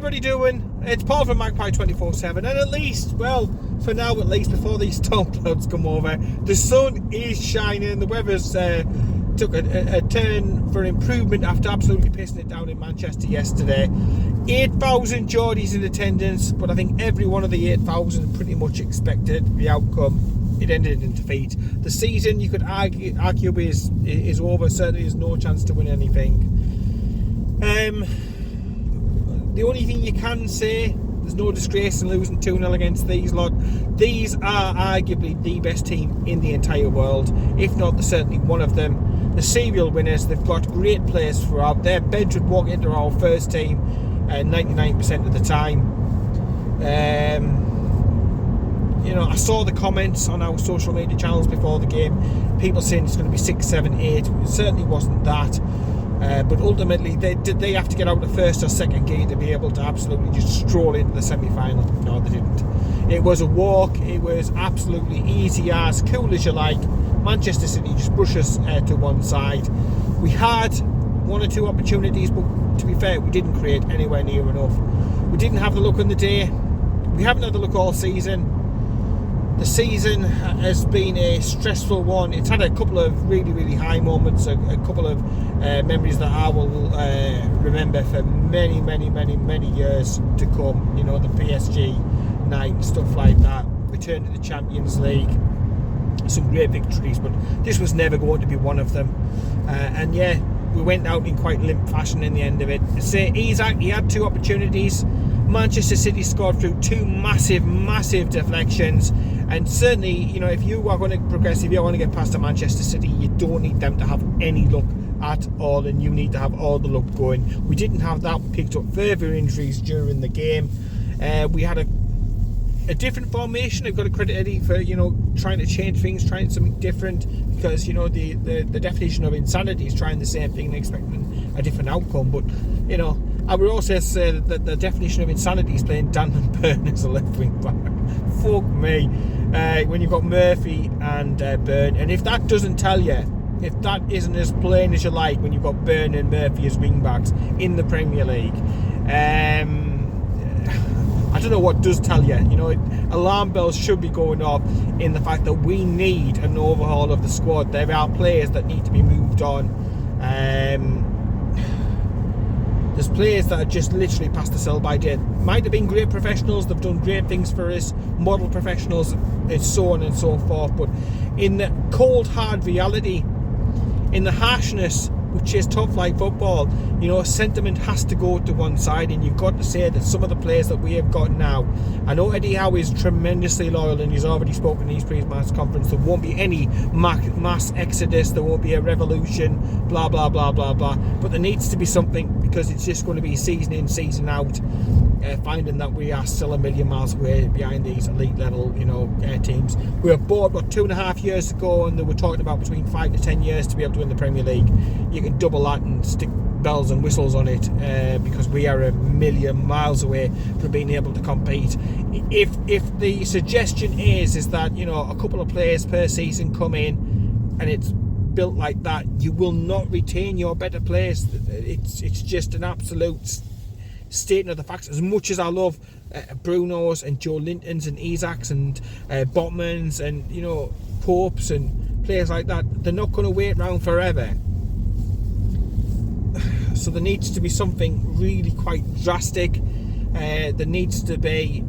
everybody doing? It's Paul from Magpie 24/7, and at least, well, for now at least, before these storm clouds come over, the sun is shining. The weather's took a turn for improvement after absolutely pissing it down in Manchester yesterday. 8,000 Geordies in attendance, but I think every one of the 8,000 pretty much expected the outcome. It ended in defeat. The season, you could argue is over. Certainly there's no chance to win anything. The only thing you can say, there's no disgrace in losing 2-0 against these lot. These are arguably the best team in the entire world, if not certainly one of them. The serial winners, they've got great players throughout. Their bench would walk into our first team 99% of the time. I saw the comments on our social media channels before the game, people saying it's going to be 6, 7, 8. It certainly wasn't that. But ultimately, did they have to get out the first or second gate to be able to absolutely just stroll into the semi-final? No, they didn't. It was a walk. It was absolutely easy as, cool as you like. Manchester City just brush us to one side. We had 1 or 2 opportunities, but to be fair, we didn't create anywhere near enough. We didn't have the look on the day. We haven't had the look all season. The season has been a stressful one. It's had a couple of really, really high moments, a couple of memories that I will remember for many, many, many, many years to come. You know, the PSG night and stuff like that. Return to the Champions League. Some great victories, but this was never going to be one of them. And yeah, we went out in quite limp fashion in the end of it. Say Isaac, he had 2 opportunities. Manchester City scored through 2 massive, massive deflections. And certainly, if you are going to progress, if you want to get past the Manchester City, you don't need them to have any luck at all, and you need to have all the luck going. We didn't have that. We picked up further injuries during the game. We had a different formation. I've got to credit Eddie for trying to change things, trying something different, because the definition of insanity is trying the same thing and expecting a different outcome. But I would also say that the definition of insanity is playing Dan and Byrne as a left wing back. Fuck me. When you've got Murphy and Byrne, and if that doesn't tell you, if that isn't as plain as you like, when you've got Byrne and Murphy as wing backs in the Premier League, I don't know what does tell you. Alarm bells should be going off in the fact that we need an overhaul of the squad. There are players that need to be moved on. There's players that are just literally past the sell-by date. Might have been great professionals, they've done great things for us, model professionals, and so on and so forth. But in the cold, hard reality, in the harshness, which is tough like football, sentiment has to go to one side, and you've got to say that some of the players that we have got now, I know Eddie Howe is tremendously loyal, and he's already spoken in his pre-match conference. There won't be any mass exodus, there won't be a revolution, blah blah blah blah blah, but there needs to be something, because it's just going to be season in, season out, finding that we are still a million miles away behind these elite level teams. We were bought 2.5 years ago, and they were talking about between 5 to 10 years to be able to win the Premier League. You can double that and stick bells and whistles on it, because we are a million miles away from being able to compete. If the suggestion is that a couple of players per season come in and it's built like that, you will not retain your better players. It's just an absolute statement of the facts. As much as I love Bruno's and Joe Lintons and Isaacs and Botmans and Popes and players like that, they're not going to wait around forever. So there needs to be something really quite drastic. There needs to be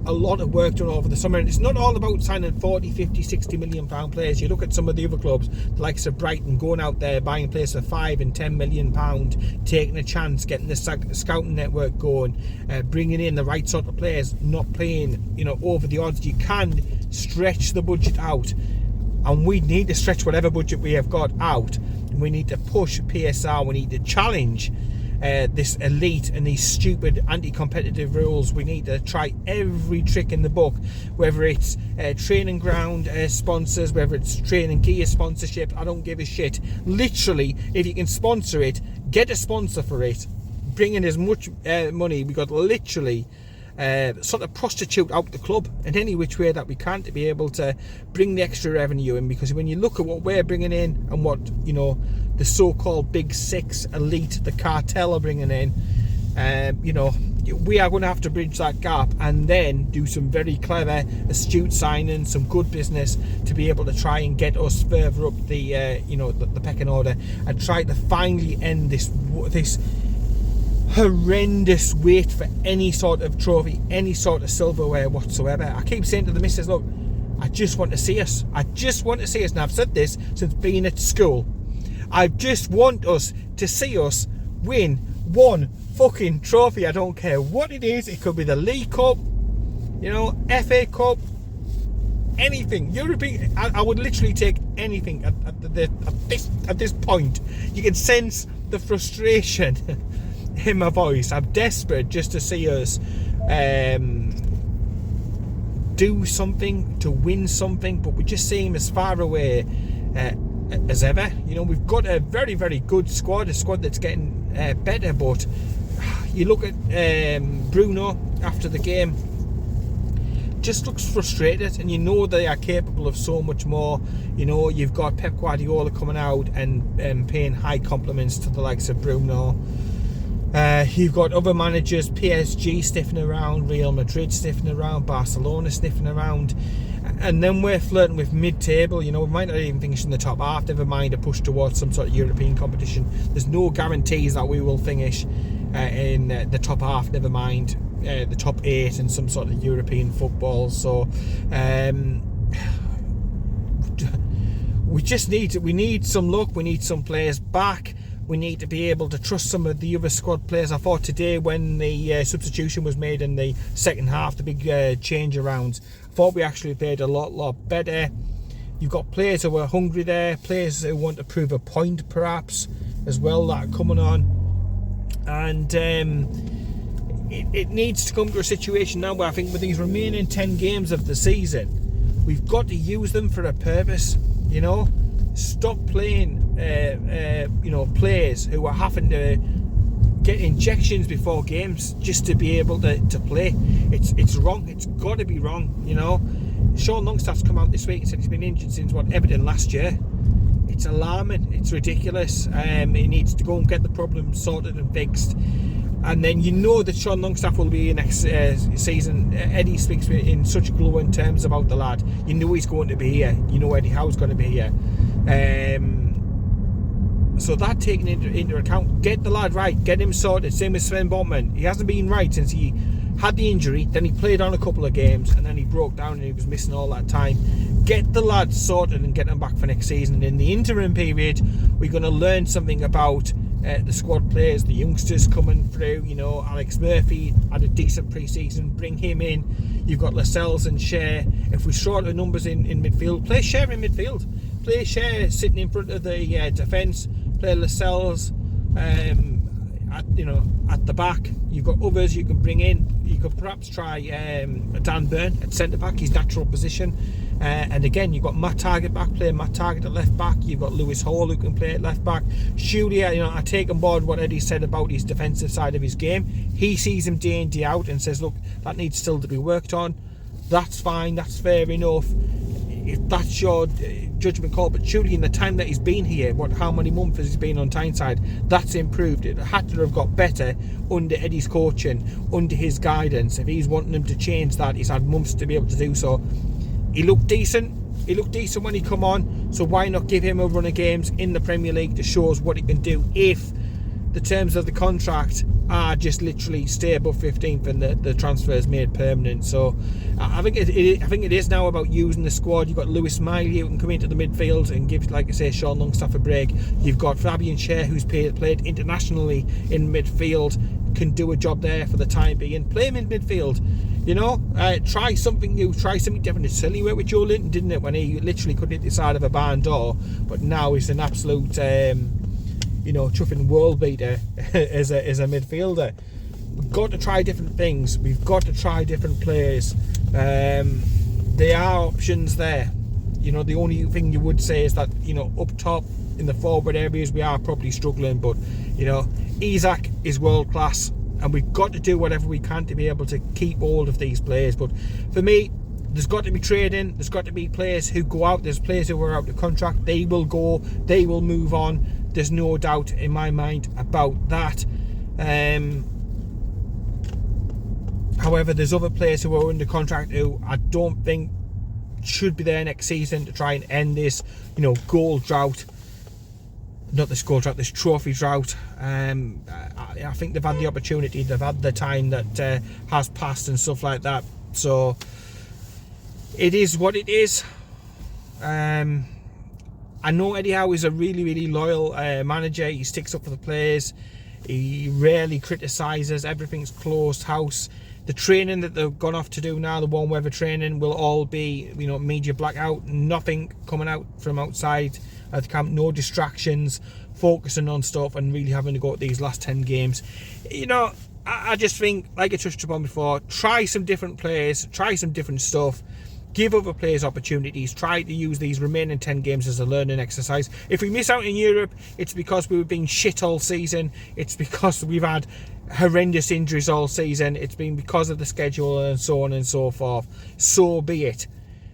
a lot of work done over the summer, and it's not all about signing 40, 50, 60 million pound players. You look at some of the other clubs, the likes of Brighton, going out there buying players for 5 and 10 million pound, taking a chance, getting the scouting network going, bringing in the right sort of players, not playing over the odds. You can stretch the budget out, and we need to stretch whatever budget we have got out. We need to push PSR. We need to challenge this elite and these stupid anti-competitive rules. We need to try every trick in the book, whether it's training ground sponsors, whether it's training gear sponsorship. I don't give a shit. Literally, if you can sponsor it, get a sponsor for it, bring in as much money. We got literally sort of prostitute out the club in any which way that we can, to be able to bring the extra revenue in. Because when you look at what we're bringing in and what the so-called big six elite, the cartel, are bringing in, we are going to have to bridge that gap and then do some very clever, astute signings, some good business to be able to try and get us further up the the pecking order, and try to finally end this horrendous wait for any sort of trophy, any sort of silverware whatsoever. I keep saying to the missus, look, I just want to see us. I just want to see us, and I've said this since being at school. I just want us to see us win one fucking trophy. I don't care what it is. It could be the League Cup, FA Cup, anything. European. I would literally take anything at this point. You can sense the frustration in my voice. I'm desperate just to see us do something, to win something, but we just seem as far away as ever. We've got a very, very good squad, a squad that's getting better, but you look at Bruno after the game, just looks frustrated, and they are capable of so much more. You've got Pep Guardiola coming out and paying high compliments to the likes of Bruno. You've got other managers, PSG sniffing around, Real Madrid sniffing around, Barcelona sniffing around, and then we're flirting with mid-table. We might not even finish in the top half, never mind a push towards some sort of European competition. There's no guarantees that we will finish in the top half, never mind the top 8 in some sort of European football. So we need some luck, we need some players back. We need to be able to trust some of the other squad players. I thought today, when the substitution was made in the second half, the big change around, I thought we actually played a lot better. You've got players who are hungry there, players who want to prove a point perhaps as well, that are coming on. And it needs to come to a situation now where I think with these remaining 10 games of the season, we've got to use them for a purpose. Stop playing players who are having to get injections before games just to be able to play. It's wrong. It's got to be wrong. Sean Longstaff's come out this week and said he's been injured since Everton last year. It's alarming. It's ridiculous. He needs to go and get the problem sorted and fixed. And then that Sean Longstaff will be here next season. Eddie speaks in such glowing terms about the lad. He's going to be here. Eddie Howe's going to be here. So that taken into account, get the lad right, get him sorted. Same with Sven Botman. He hasn't been right since he had the injury, then he played on a couple of games, and then he broke down and he was missing all that time. Get the lad sorted and get him back for next season. And in the interim period, we're going to learn something about the squad players, the youngsters coming through. Alex Murphy had a decent pre-season, bring him in. You've got Lascelles and Share. If we short the numbers in midfield, play Share in midfield. Play Share sitting in front of the defence. Play Lascelles at the back. You've got others you can bring in. You could perhaps try Dan Burn at centre back, his natural position. And again, you've got Matt Targett back, playing Matt Targett at left back. You've got Lewis Hall who can play at left back. Shuley, I take on board what Eddie said about his defensive side of his game. He sees him day in, day out and says, look, that needs still to be worked on. That's fine, that's fair enough. If that's your judgment call, but surely in the time that he's been here, how many months has he been on Tyneside, that's improved. It had to have got better under Eddie's coaching, under his guidance. If he's wanting him to change that, he's had months to be able to do so. He looked decent. He looked decent when he come on, so why not give him a run of games in the Premier League to show us what he can do if the terms of the contract are just literally stay above 15th and the transfer is made permanent. So I think it is now about using the squad. You've got Lewis Miley who can come into the midfield and give, like I say, Sean Longstaff a break. You've got Fabian Schär, who's played internationally in midfield, can do a job there for the time being. Play him in midfield. Try something new, try something different. It certainly worked with Joe Linton, didn't it, when he literally couldn't hit the side of a barn door, but now he's an absolute chuffing world beater as a midfielder. We've got to try different things. We've got to try different players. There are options there. The only thing you would say is that up top in the forward areas we are probably struggling, but Isak is world class, and we've got to do whatever we can to be able to keep hold of these players. But for me, there's got to be trading. There's got to be players who go out. There's players who are out of contract. They will go. They will move on. There's no doubt in my mind about that. However, there's other players who are under contract who I don't think should be there next season to try and end this, goal drought. Not this goal drought, this trophy drought. I think they've had the opportunity, they've had the time that has passed and stuff like that. So it is what it is. I know Eddie Howe is a really, really loyal manager. He sticks up for the players. He rarely criticises. Everything's closed house. The training that they've gone off to do now, the warm weather training, will all be, media blackout. Nothing coming out from outside at the camp. No distractions. Focusing on stuff and really having to go at these last 10 games. I just think, like I touched upon before, try some different players, try some different stuff. Give other players opportunities. Try to use these remaining 10 games as a learning exercise. If we miss out in Europe, it's because we were being shit all season. It's because we've had horrendous injuries all season. It's been because of the schedule and so on and so forth. So be it.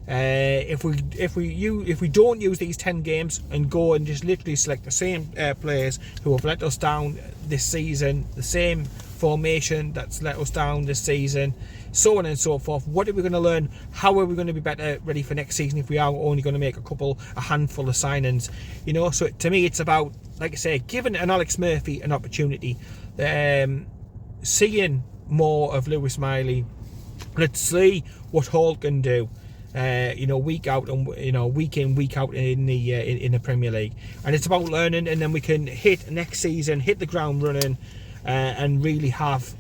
If we don't use these 10 games and go and just literally select the same players who have let us down this season, the same formation that's let us down this season, so on and so forth, what are we going to learn? How are we going to be better ready for next season if we are only going to make a handful of signings? So to me it's about, like I say, giving an Alex Murphy an opportunity, seeing more of Lewis Miley. Let's see what Hall can do. Week out and week in, week out in the Premier League, and it's about learning, and then we can hit next season, hit the ground running, and really have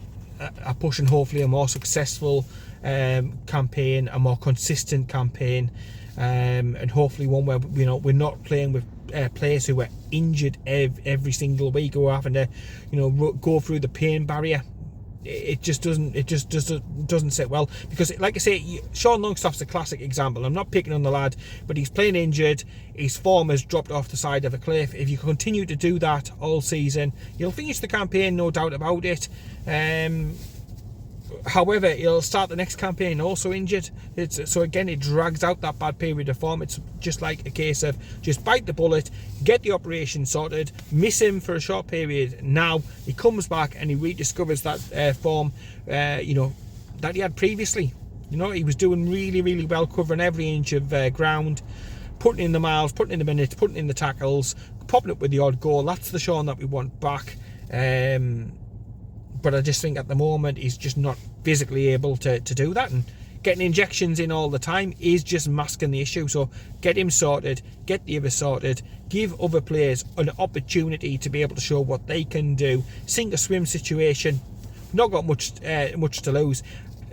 a push and hopefully a more successful campaign, a more consistent campaign, and hopefully one where we're not playing with players who are injured every single week, or having to go through the pain barrier. It just doesn't sit well, because like I say, Sean Longstaff's a classic example. I'm not picking on the lad, but he's playing injured. His form has dropped off the side of a cliff. If you continue to do that all season, you'll finish the campaign, no doubt about it. However, he'll start the next campaign also injured. So again, it drags out that bad period of form. It's just like a case of just bite the bullet, get the operation sorted, miss him for a short period. Now he comes back and he rediscovers that form, that he had previously. He was doing really, really well, covering every inch of ground, putting in the miles, putting in the minutes, putting in the tackles, popping up with the odd goal. That's the Sean that we want back. But I just think at the moment he's just not physically able to do that, and getting injections in all the time is just masking the issue. So get him sorted, get the others sorted, give other players an opportunity to be able to show what they can do. Sink or swim situation, not got much to lose.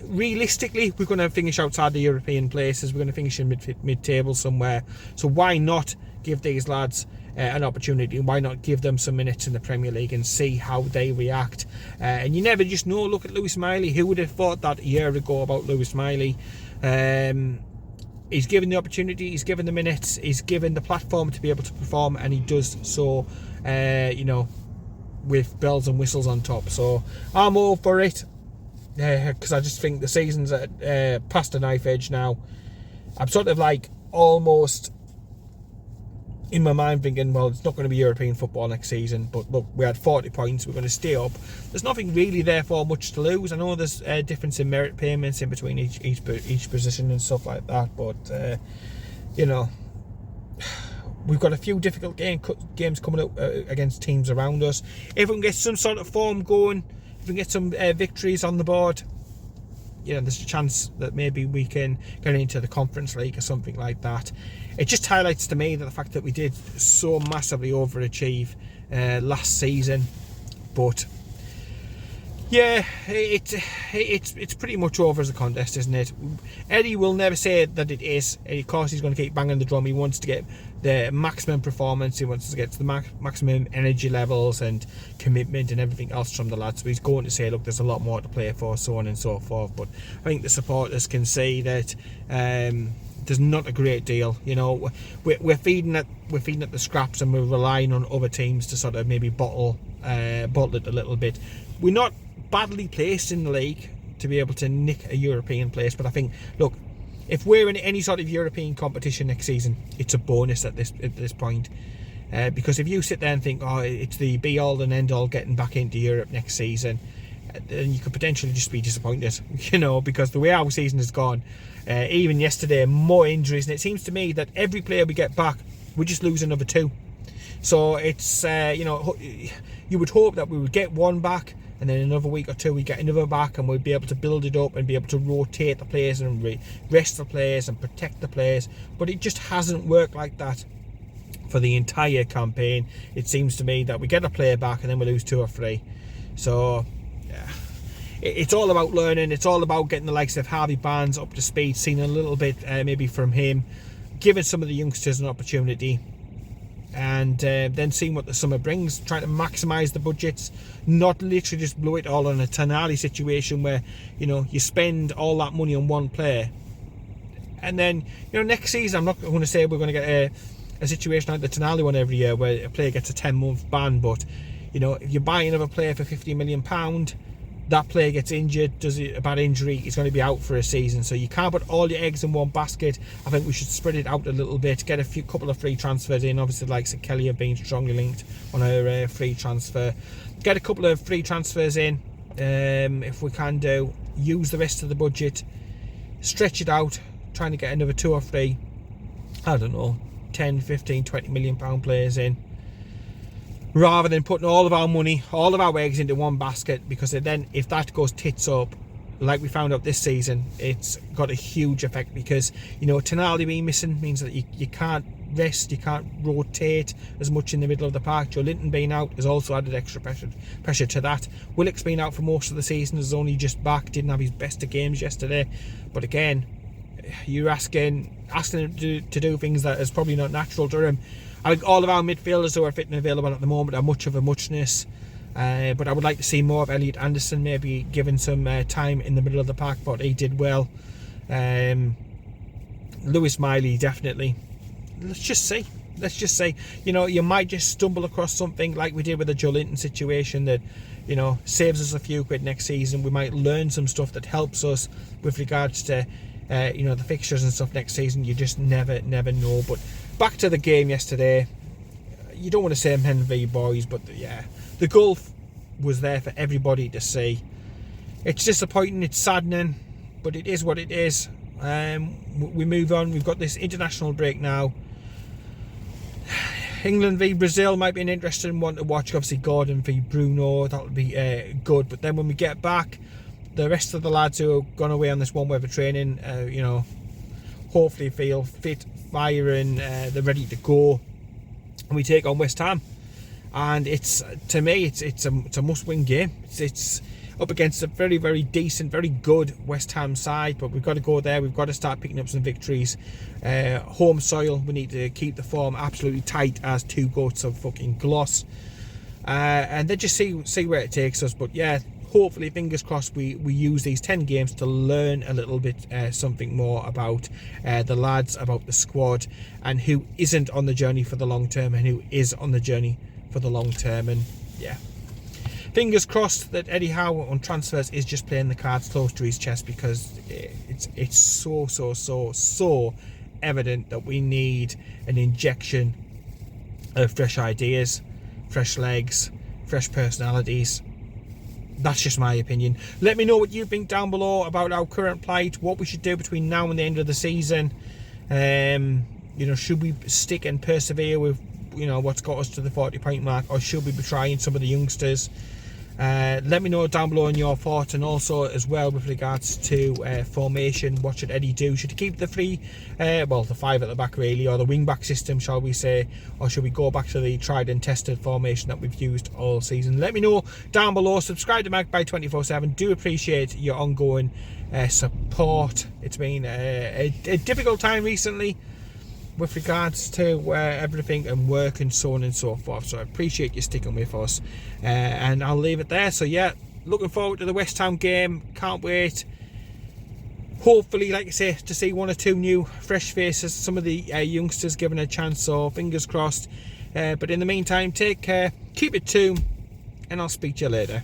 Realistically, we're going to finish outside the European places. We're going to finish in mid-table somewhere. So why not give these lads an opportunity? Why not give them some minutes in the Premier League and see how they react? And you never just know. Look at Lewis Miley. Who would have thought that a year ago about Lewis Miley? He's given the opportunity, he's given the minutes, he's given the platform to be able to perform, and he does so with bells and whistles on top. So I'm all for it, because I just think the season's past a knife edge now. I'm sort of like almost in my mind thinking, well, it's not going to be European football next season, but look, we had 40 points, we're going to stay up. There's nothing really therefore much to lose. I know there's a difference in merit payments in between each position and stuff like that, but we've got a few difficult games coming up against teams around us. If we can get some sort of form going, if we can get some victories on the board, there's a chance that maybe we can get into the Conference League or something like that. It just highlights to me that the fact that we did so massively overachieve last season, but yeah, it's pretty much over as a contest, isn't it? Eddie will never say that it is. Of course, he's going to keep banging the drum. He wants to get the maximum performance. He wants to get to the maximum energy levels and commitment and everything else from the lads. So he's going to say, look, there's a lot more to play for, so on and so forth. But I think the supporters can see that there's not a great deal. We're feeding at the scraps, and we're relying on other teams to sort of maybe bottle it a little bit. We're not badly placed in the league to be able to nick a European place, but I think, look, if we're in any sort of European competition next season, it's a bonus at this point, because if you sit there and think, oh, it's the be all and end all getting back into Europe next season, then you could potentially just be disappointed, because the way our season has gone, even yesterday, more injuries, and it seems to me that every player we get back, we just lose another 2. So it's, you would hope that we would get one back, and then another week or 2 we get another back, and we'd be able to build it up and be able to rotate the players and rest the players and protect the players. But it just hasn't worked like that for the entire campaign. It seems to me that we get a player back and then we lose 2 or 3. So yeah, it's all about learning. It's all about getting the likes of Harvey Barnes up to speed, seeing a little bit maybe from him, giving some of the youngsters an opportunity, and then seeing what the summer brings, trying to maximise the budgets, not literally just blow it all on a Tonali situation where you spend all that money on one player, and then next season, I'm not going to say we're going to get a situation like the Tonali one every year where a player gets a 10-month ban, but if you buy another player for £50 million, that player gets injured, does a bad injury, he's going to be out for a season. So you can't put all your eggs in one basket. I think we should spread it out a little bit, get a couple of free transfers in. Obviously, like Kelly have been strongly linked on our free transfer. Get a couple of free transfers in, if we can do. Use the rest of the budget, stretch it out, trying to get another 2 or 3, I don't know, 10, 15, 20 million pound players in, rather than putting all of our money, all of our eggs into one basket, because then if that goes tits up, like we found out this season, it's got a huge effect, because Tonali being missing means that you can't rest, you can't rotate as much in the middle of the park. Joe Linton being out has also added extra pressure to that. Willock's been out for most of the season, is only just back, didn't have his best of games yesterday, but again, you're asking him to do things that is probably not natural to him. I think all of our midfielders who are fit and available at the moment are much of a muchness, but I would like to see more of Elliot Anderson maybe given some time in the middle of the park, but he did well. Lewis Miley, definitely. Let's just see. You might just stumble across something like we did with the Joe Linton situation that saves us a few quid next season. We might learn some stuff that helps us with regards to the fixtures and stuff next season. You just never know. But back to the game yesterday, you don't want to say men v boys, but yeah, the goal was there for everybody to see. It's disappointing, it's saddening, but it is what it is. We move on. We've got this international break now. England v Brazil might be an interesting one to watch. Obviously Gordon v Bruno, that'll be good. But then when we get back, the rest of the lads who have gone away on this one weather training, hopefully feel fit, firing, they're ready to go, and we take on West Ham. And to me it's a must-win game. It's up against a very, very decent, very good West Ham side, but we've got to go there. We've got to start picking up some victories. Home soil, we need to keep the form absolutely tight as 2 goats of fucking gloss, and then just see where it takes us. But yeah, hopefully, fingers crossed, we use these 10 games to learn a little bit something more about the lads, about the squad, and who isn't on the journey for the long term and who is on the journey for the long term. And yeah, fingers crossed that Eddie Howe on transfers is just playing the cards close to his chest, because it's so evident that we need an injection of fresh ideas, fresh legs, fresh personalities. That's just my opinion. Let me know what you think down below about our current plight, what we should do between now and the end of the season. Should we stick and persevere with what's got us to the 40-point mark, or should we be trying some of the youngsters? Let me know down below on your thoughts, and also as well with regards to formation, what should Eddie do? Should he keep the 5 at the back really, or the wing back system, shall we say, or should we go back to the tried and tested formation that we've used all season? Let me know down below. Subscribe to Magpie 24/7. Do appreciate your ongoing support. It's been a difficult time recently with regards to everything and work and so on and so forth, so I appreciate you sticking with us, and I'll leave it there. So yeah, looking forward to the West Ham game, can't wait. Hopefully, like I say, to see 1 or 2 new fresh faces, some of the youngsters given a chance, so fingers crossed. But in the meantime, take care, keep it Toon, and I'll speak to you later.